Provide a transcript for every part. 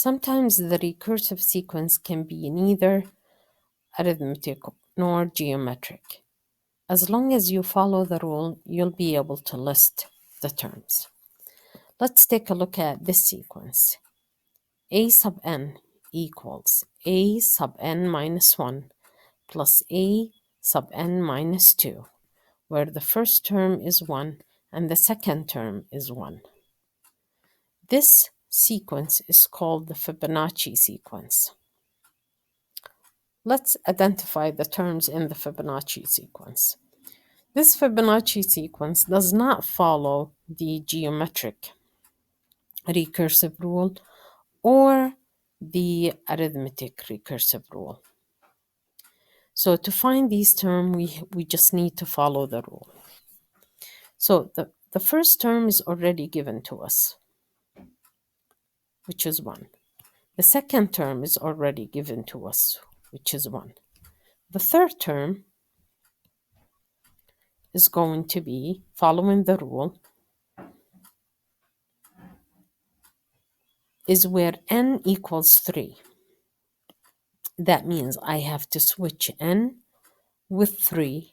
Sometimes the recursive sequence can be neither arithmetic nor geometric. As long as you follow the rule, you'll be able to list the terms. Let's take a look at this sequence. A sub n equals a sub n minus 1 plus a sub n minus 2, where the first term is 1 and the second term is 1. This sequence is called the Fibonacci sequence. Let's identify the terms in the Fibonacci sequence. This Fibonacci sequence does not follow the geometric recursive rule or the arithmetic recursive rule. So to find these terms, we just need to follow the rule. So the first term is already given to us, which is 1. The second term is already given to us, which is 1. The third term is going to be, following the rule, is where n equals 3. That means I have to switch n with 3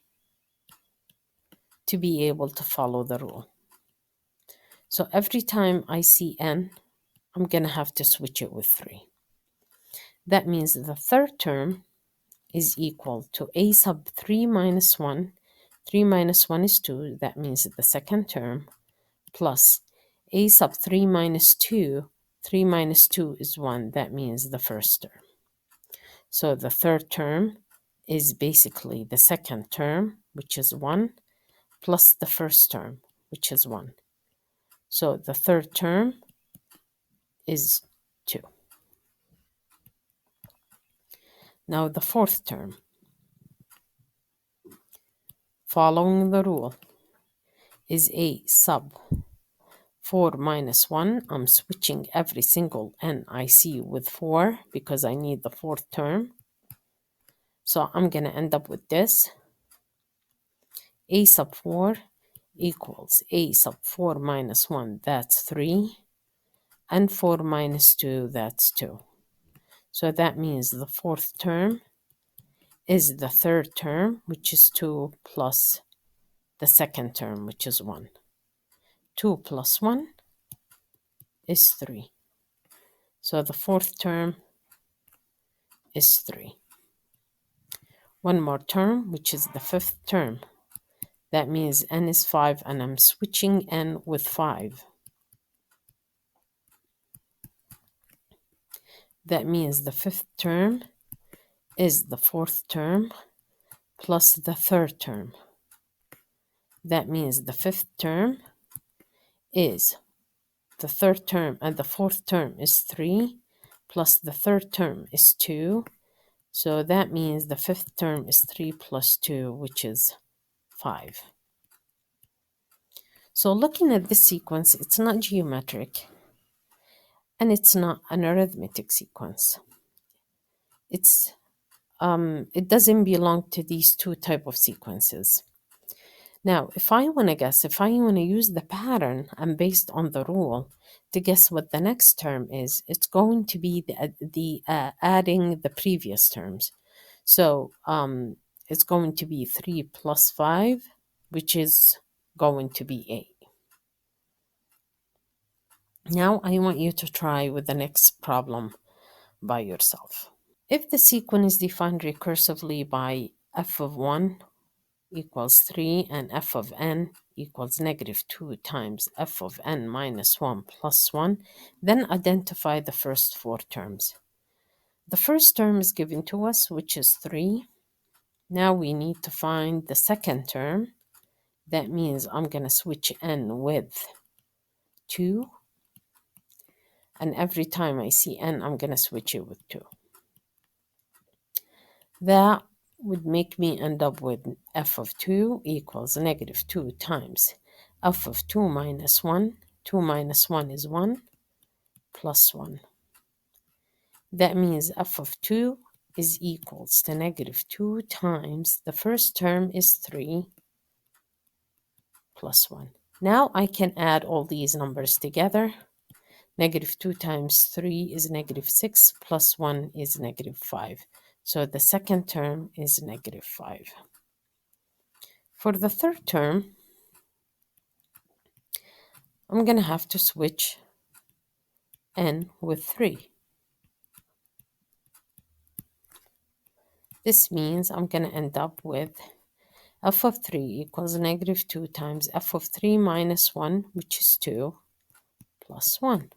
to be able to follow the rule. So every time I see n, I'm going to have to switch it with 3. That means the third term is equal to a sub 3 minus 1. 3 minus 1 is 2. That means the second term, plus a sub 3 minus 2. 3 minus 2 is 1. That means the first term. So the third term is basically the second term, which is 1, plus the first term, which is 1. So the third term is 2. Now the fourth term, following the rule, is a sub 4 minus 1. I'm switching every single n I see with 4 because I need the fourth term. So I'm going to end up with this. A sub 4 equals a sub 4 minus 1, that's 3. And 4 minus 2, that's 2. So that means the fourth term is the third term, which is 2, plus the second term, which is 1. 2 plus 1 is 3. So the fourth term is 3. One more term, which is the fifth term. That means n is 5, and I'm switching n with 5. That means the fifth term is the fourth term plus the third term. That means the fifth term is the third term, and the fourth term is 3, plus the third term is 2. So that means the fifth term is 3 plus 2, which is 5. So looking at this sequence, it's not geometric, and it's not an arithmetic sequence. It doesn't belong to these two type of sequences. Now, if I want to guess, if I want to use the pattern and based on the rule to guess what the next term is, it's going to be adding the previous terms. So it's going to be 3 plus 5, which is going to be 8. Now I want you to try with the next problem by yourself. If the sequence is defined recursively by f of 1 equals 3 and f of n equals negative 2 times f of n minus 1 plus 1, then identify the first 4 terms. The first term is given to us, which is 3. Now we need to find the second term. That means I'm going to switch n with 2. And every time I see n, I'm going to switch it with 2. That would make me end up with f of 2 equals negative 2 times f of 2 minus 1. 2 minus 1 is 1 plus 1. That means f of 2 is equals to negative 2 times the first term is 3 plus 1. Now I can add all these numbers together. Negative 2 times 3 is negative 6, plus 1 is negative 5. So the second term is negative 5. For the third term, I'm going to have to switch n with 3. This means I'm going to end up with f of 3 equals negative 2 times f of 3 minus 1, which is 2, plus 1.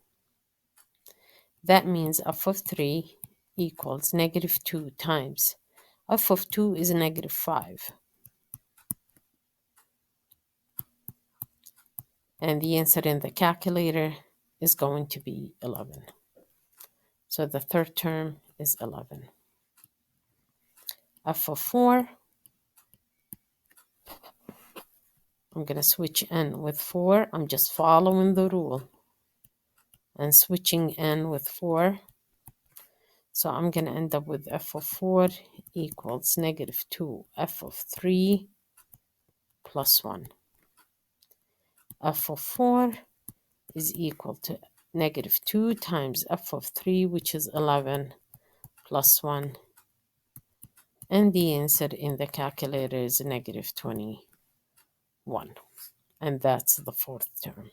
That means f of 3 equals negative 2 times f of 2 is negative 5. And the answer in the calculator is going to be 11. So the third term is 11. F of 4, I'm going to switch n with 4. I'm just following the rule and switching n with 4. So I'm going to end up with f of 4 equals negative 2 f of 3 plus 1. F of 4 is equal to negative 2 times f of 3, which is 11, plus 1. And the answer in the calculator is negative 21. And that's the fourth term.